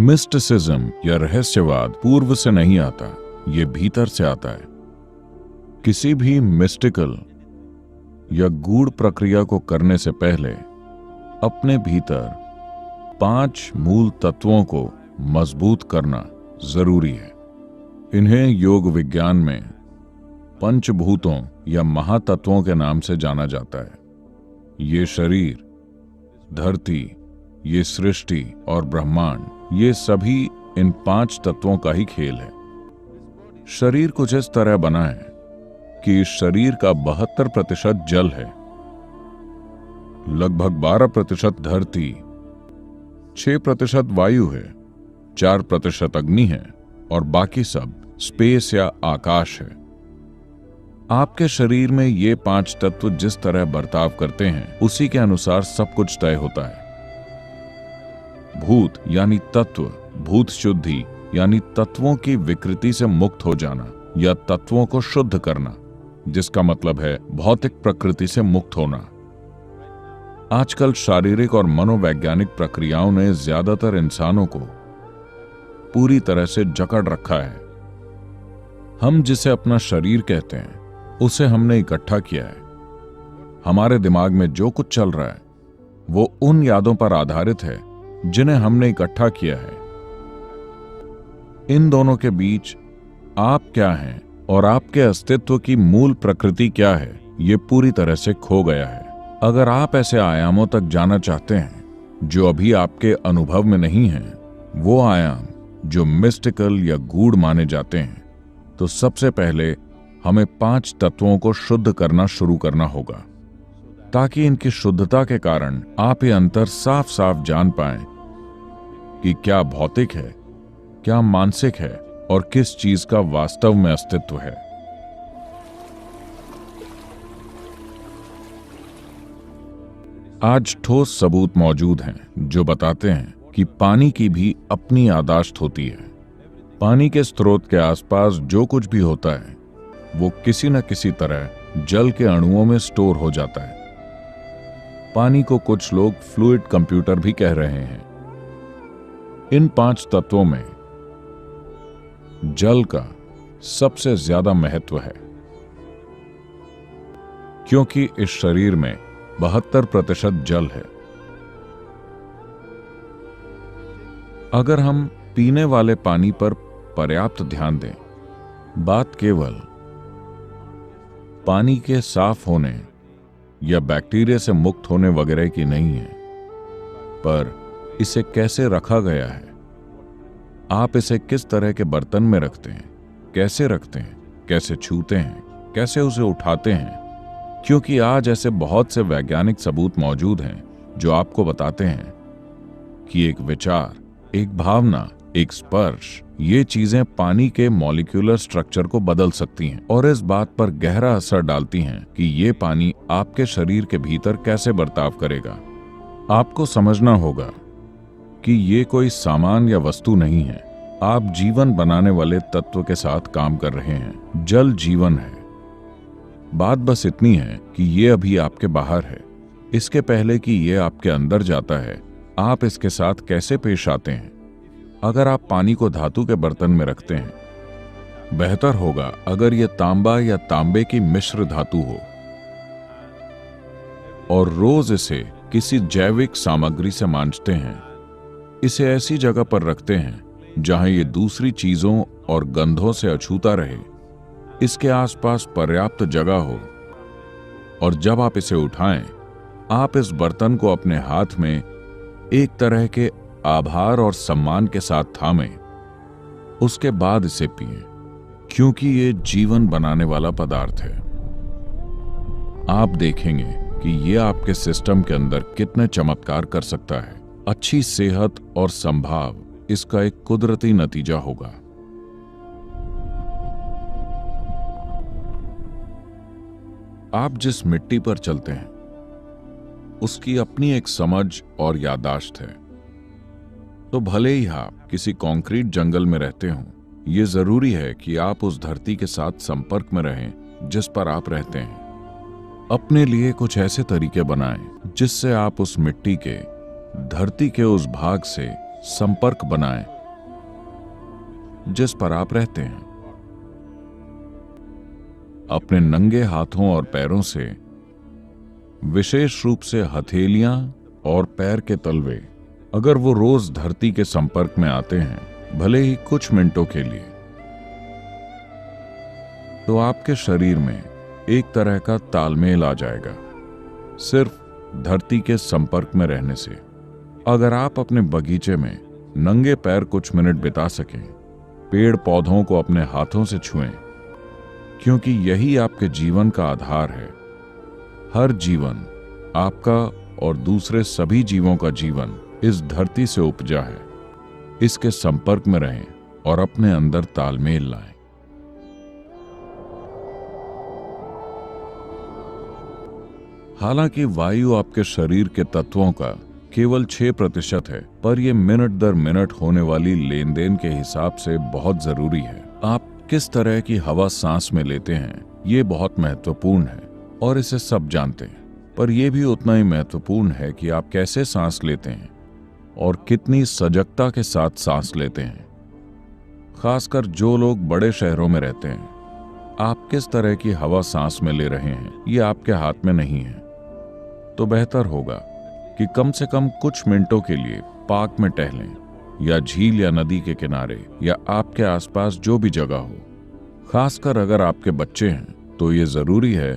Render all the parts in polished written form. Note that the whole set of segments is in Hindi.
मिस्टिसिज्म या रहस्यवाद पूर्व से नहीं आता, ये भीतर से आता है। किसी भी मिस्टिकल या गूढ़ प्रक्रिया को करने से पहले अपने भीतर 5 मूल तत्वों को मजबूत करना जरूरी है। इन्हें योग विज्ञान में पंचभूतों या महातत्वों के नाम से जाना जाता है। ये शरीर, धरती, ये सृष्टि और ब्रह्मांड, ये सभी इन 5 तत्वों का ही खेल है। शरीर कुछ इस तरह बना है कि इस शरीर का 72% जल है, लगभग 12% धरती, 6% वायु है, 4% अग्नि है और बाकी सब स्पेस या आकाश है। आपके शरीर में ये 5 तत्व जिस तरह बर्ताव करते हैं उसी के अनुसार सब कुछ तय होता है। भूत यानी तत्व, भूत शुद्धि यानी तत्वों की विकृति से मुक्त हो जाना या तत्वों को शुद्ध करना, जिसका मतलब है भौतिक प्रकृति से मुक्त होना। आजकल शारीरिक और मनोवैज्ञानिक प्रक्रियाओं ने ज्यादातर इंसानों को पूरी तरह से जकड़ रखा है। हम जिसे अपना शरीर कहते हैं उसे हमने इकट्ठा किया है। हमारे दिमाग में जो कुछ चल रहा है वो उन यादों पर आधारित है जिन्हें हमने इकट्ठा किया है। इन दोनों के बीच आप क्या हैं और आपके अस्तित्व की मूल प्रकृति क्या है, ये पूरी तरह से खो गया है। अगर आप ऐसे आयामों तक जाना चाहते हैं जो अभी आपके अनुभव में नहीं हैं, वो आयाम जो मिस्टिकल या गूढ़ माने जाते हैं, तो सबसे पहले हमें 5 तत्वों को शुद्ध करना शुरू करना होगा, ताकि इनकी शुद्धता के कारण आप ये अंतर साफ साफ जान पाएं कि क्या भौतिक है, क्या मानसिक है और किस चीज का वास्तव में अस्तित्व है। आज ठोस सबूत मौजूद हैं जो बताते हैं कि पानी की भी अपनी याददाश्त होती है। पानी के स्रोत के आसपास जो कुछ भी होता है वो किसी न किसी तरह जल के अणुओं में स्टोर हो जाता है। पानी को कुछ लोग फ्लूइड कंप्यूटर भी कह रहे हैं। इन 5 तत्वों में जल का सबसे ज्यादा महत्व है, क्योंकि इस शरीर में 72% जल है। अगर हम पीने वाले पानी पर पर्याप्त ध्यान दें, बात केवल पानी के साफ होने या बैक्टीरिया से मुक्त होने वगैरह की नहीं है, पर इसे कैसे रखा गया है। आप इसे किस तरह के बर्तन में रखते हैं, कैसे छूते हैं, कैसे उसे उठाते हैं, क्योंकि आज ऐसे बहुत से वैज्ञानिक सबूत मौजूद हैं जो आपको बताते हैं कि एक विचार, एक भावना, एक स्पर्श, ये चीजें पानी के मॉलिक्यूलर स्ट्रक्चर को बदल सकती हैं और इस बात पर गहरा असर डालती हैं कि ये पानी आपके शरीर के भीतर कैसे बर्ताव करेगा। आपको समझना होगा कि ये कोई सामान या वस्तु नहीं है। आप जीवन बनाने वाले तत्व के साथ काम कर रहे हैं। जल जीवन है। बात बस इतनी है कि ये अभी आपके बाहर है। इसके पहले कि ये आपके अंदर जाता है, आप इसके साथ कैसे पेश आते हैं। अगर आप पानी को धातु के बर्तन में रखते हैं, बेहतर होगा अगर यह तांबा या तांबे की मिश्र धातु हो, और रोज इसे किसी जैविक सामग्री से मांजते हैं। इसे ऐसी जगह पर रखते हैं जहां ये दूसरी चीजों और गंधों से अछूता रहे, इसके आसपास पर्याप्त जगह हो, और जब आप इसे उठाएं, आप इस बर्तन को अपने हाथ में एक तरह के आभार और सम्मान के साथ थामें। उसके बाद इसे पिएं, क्योंकि ये जीवन बनाने वाला पदार्थ है। आप देखेंगे कि ये आपके सिस्टम के अंदर कितने चमत्कार कर सकता है। अच्छी सेहत और संभाव इसका एक कुदरती नतीजा होगा। आप जिस मिट्टी पर चलते हैं उसकी अपनी एक समझ और याददाश्त है। तो भले ही आप किसी कंक्रीट जंगल में रहते हों, ये जरूरी है कि आप उस धरती के साथ संपर्क में रहें जिस पर आप रहते हैं। अपने लिए कुछ ऐसे तरीके बनाएं जिससे आप उस मिट्टी के, धरती के उस भाग से संपर्क बनाएं जिस पर आप रहते हैं। अपने नंगे हाथों और पैरों से, विशेष रूप से हथेलियां और पैर के तलवे, अगर वो रोज धरती के संपर्क में आते हैं, भले ही कुछ मिनटों के लिए, तो आपके शरीर में एक तरह का तालमेल आ जाएगा, सिर्फ धरती के संपर्क में रहने से। अगर आप अपने बगीचे में नंगे पैर कुछ मिनट बिता सकें, पेड़ पौधों को अपने हाथों से छुएं, क्योंकि यही आपके जीवन का आधार है। हर जीवन, आपका और दूसरे सभी जीवों का जीवन इस धरती से उपजा है। इसके संपर्क में रहें और अपने अंदर तालमेल लाएं। हालांकि वायु आपके शरीर के तत्वों का केवल 6% है, पर यह मिनट दर मिनट होने वाली लेन देन के हिसाब से बहुत जरूरी है। आप किस तरह की हवा सांस में लेते हैं, ये बहुत महत्वपूर्ण है और इसे सब जानते हैं। पर यह भी उतना ही महत्वपूर्ण है कि आप कैसे सांस लेते हैं और कितनी सजगता के साथ सांस लेते हैं। खासकर जो लोग बड़े शहरों में रहते हैं, आप किस तरह की हवा सांस में ले रहे हैं, ये आपके हाथ में नहीं है। तो बेहतर होगा कि कम से कम कुछ मिनटों के लिए पार्क में टहलें, या झील या नदी के किनारे, या आपके आसपास जो भी जगह हो। खासकर अगर आपके बच्चे हैं तो ये जरूरी है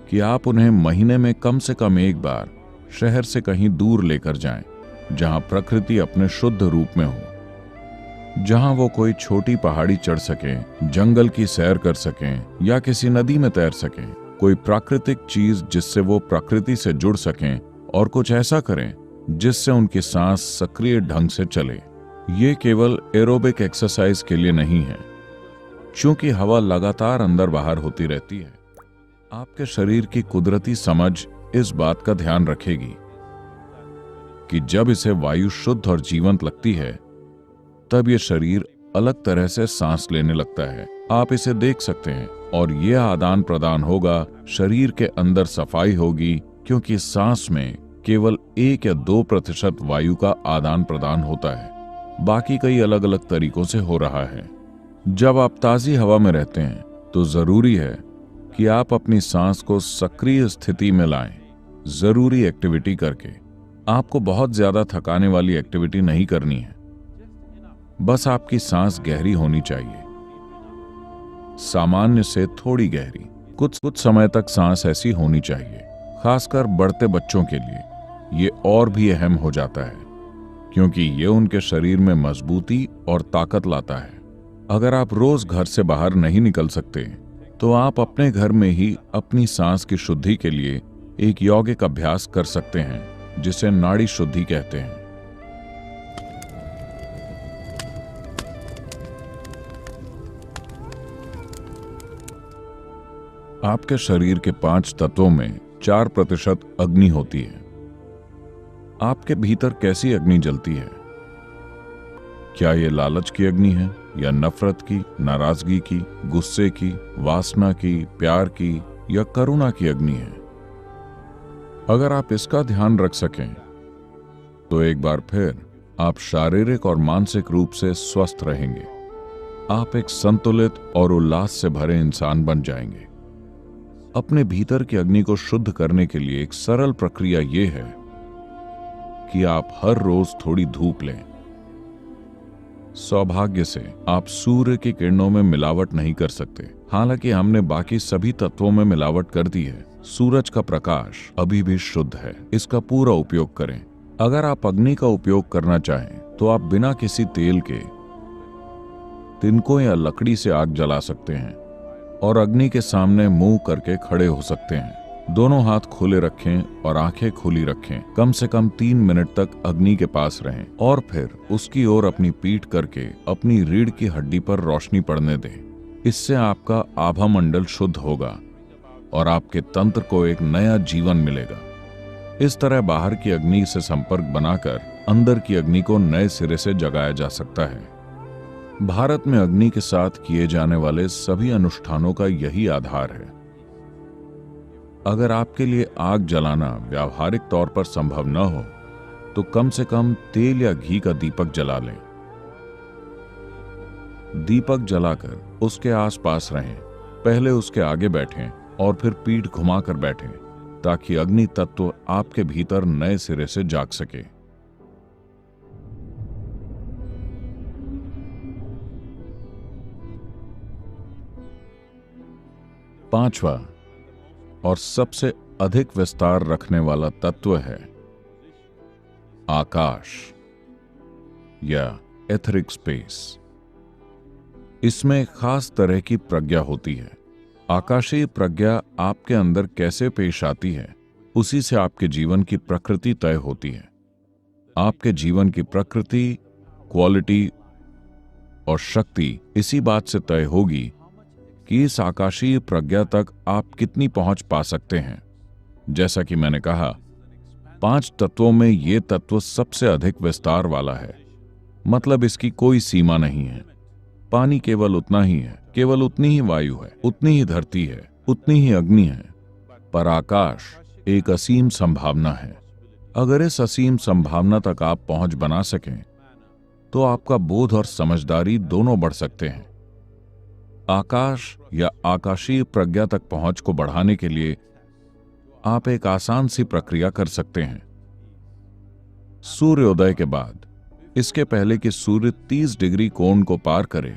कि आप उन्हें महीने में कम से कम एक बार शहर से कहीं दूर लेकर जाएं, जहां प्रकृति अपने शुद्ध रूप में हो, जहां वो कोई छोटी पहाड़ी चढ़ सकें, जंगल की सैर कर सकें, या किसी नदी में तैर सकें। कोई प्राकृतिक चीज जिससे वो प्रकृति से जुड़ सकें, और कुछ ऐसा करें जिससे उनकी सांस सक्रिय ढंग से चले। ये केवल एरोबिक एक्सरसाइज के लिए नहीं है, क्योंकि हवा लगातार अंदर बाहर होती रहती है। आपके शरीर की कुदरती समझ इस बात का ध्यान रखेगी कि जब इसे वायु शुद्ध और जीवंत लगती है, तब ये शरीर अलग तरह से सांस लेने लगता है। आप इसे देख सकते हैं, और यह आदान प्रदान होगा, शरीर के अंदर सफाई होगी, क्योंकि सांस में केवल 1 या 2% वायु का आदान प्रदान होता है, बाकी कई अलग अलग तरीकों से हो रहा है। जब आप ताजी हवा में रहते हैं तो जरूरी है कि आप अपनी सांस को सक्रिय स्थिति में लाएं, जरूरी एक्टिविटी करके। आपको बहुत ज्यादा थकाने वाली एक्टिविटी नहीं करनी है, बस आपकी सांस गहरी होनी चाहिए, सामान्य से थोड़ी गहरी। कुछ समय तक सांस ऐसी होनी चाहिए। खासकर बढ़ते बच्चों के लिए ये और भी अहम हो जाता है, क्योंकि ये उनके शरीर में मजबूती और ताकत लाता है। अगर आप रोज घर से बाहर नहीं निकल सकते, तो आप अपने घर में ही अपनी सांस की शुद्धि के लिए एक यौगिक अभ्यास कर सकते हैं, जिसे नाड़ी शुद्धि कहते हैं। आपके शरीर के 5 तत्वों में 4% अग्नि होती है। आपके भीतर कैसी अग्नि जलती है? क्या ये लालच की अग्नि है, या नफरत की, नाराजगी की, गुस्से की, वासना की, प्यार की, या करुणा की अग्नि है? अगर आप इसका ध्यान रख सकें, तो एक बार फिर आप शारीरिक और मानसिक रूप से स्वस्थ रहेंगे। आप एक संतुलित और उल्लास से भरे इंसान बन जाएंगे। अपने भीतर की अग्नि को शुद्ध करने के लिए एक सरल प्रक्रिया यह है कि आप हर रोज थोड़ी धूप लें। सौभाग्य से आप सूर्य की किरणों में मिलावट नहीं कर सकते, हालांकि हमने बाकी सभी तत्वों में मिलावट कर दी है। सूरज का प्रकाश अभी भी शुद्ध है, इसका पूरा उपयोग करें। अगर आप अग्नि का उपयोग करना चाहें, तो आप बिना किसी तेल के तिनकों या लकड़ी से आग जला सकते हैं और अग्नि के सामने मुंह करके खड़े हो सकते हैं। दोनों हाथ खुले रखें और आंखें खुली रखें। कम से कम 3 मिनट तक अग्नि के पास रहें और फिर उसकी ओर अपनी पीठ करके अपनी रीढ़ की हड्डी पर रोशनी पड़ने दें। इससे आपका आभा मंडल शुद्ध होगा और आपके तंत्र को एक नया जीवन मिलेगा। इस तरह बाहर की अग्नि से संपर्क बनाकर अंदर की अग्नि को नए सिरे से जगाया जा सकता है। भारत में अग्नि के साथ किए जाने वाले सभी अनुष्ठानों का यही आधार है। अगर आपके लिए आग जलाना व्यावहारिक तौर पर संभव न हो, तो कम से कम तेल या घी का दीपक जला लें। दीपक जलाकर उसके आसपास रहें। पहले उसके आगे बैठें और फिर पीठ घुमाकर बैठें ताकि अग्नि तत्व आपके भीतर नए सिरे से जाग सके। पांचवा और सबसे अधिक विस्तार रखने वाला तत्व है आकाश या एथरिक स्पेस। इसमें खास तरह की प्रज्ञा होती है। आकाशीय प्रज्ञा आपके अंदर कैसे पेश आती है, उसी से आपके जीवन की प्रकृति तय होती है। आपके जीवन की प्रकृति, क्वालिटी और शक्ति इसी बात से तय होगी कि इस आकाशीय प्रज्ञा तक आप कितनी पहुंच पा सकते हैं। जैसा कि मैंने कहा, 5 तत्वों में यह तत्व सबसे अधिक विस्तार वाला है, मतलब इसकी कोई सीमा नहीं है। पानी केवल उतना ही है, केवल उतनी ही वायु है, उतनी ही धरती है, उतनी ही अग्नि है। पर आकाश एक असीम संभावना है। अगर इस असीम संभावना तक आप पहुंच बना सकें तो आपका बोध और समझदारी दोनों बढ़ सकते हैं। आकाश या आकाशीय प्रज्ञा तक पहुंच को बढ़ाने के लिए आप एक आसान सी प्रक्रिया कर सकते हैं। सूर्योदय के बाद, इसके पहले कि सूर्य 30 डिग्री कोण को पार करे,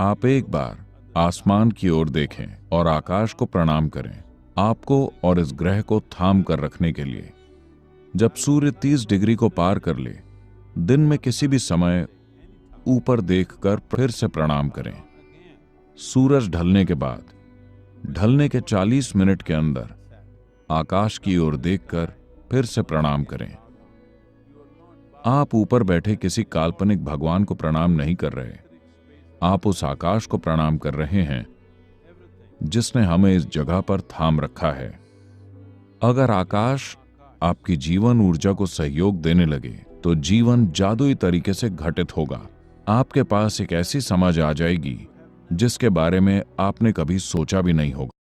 आप एक बार आसमान की ओर देखें और आकाश को प्रणाम करें, आपको और इस ग्रह को थाम कर रखने के लिए। जब सूर्य 30 डिग्री को पार कर ले, दिन में किसी भी समय ऊपर देखकर फिर से प्रणाम करें। सूरज ढलने के बाद, ढलने के 40 मिनट के अंदर आकाश की ओर देखकर फिर से प्रणाम करें। आप ऊपर बैठे किसी काल्पनिक भगवान को प्रणाम नहीं कर रहे, आप उस आकाश को प्रणाम कर रहे हैं जिसने हमें इस जगह पर थाम रखा है। अगर आकाश आपकी जीवन ऊर्जा को सहयोग देने लगे तो जीवन जादुई तरीके से घटित होगा। आपके पास एक ऐसी समझ आ जाएगी जिसके बारे में आपने कभी सोचा भी नहीं होगा।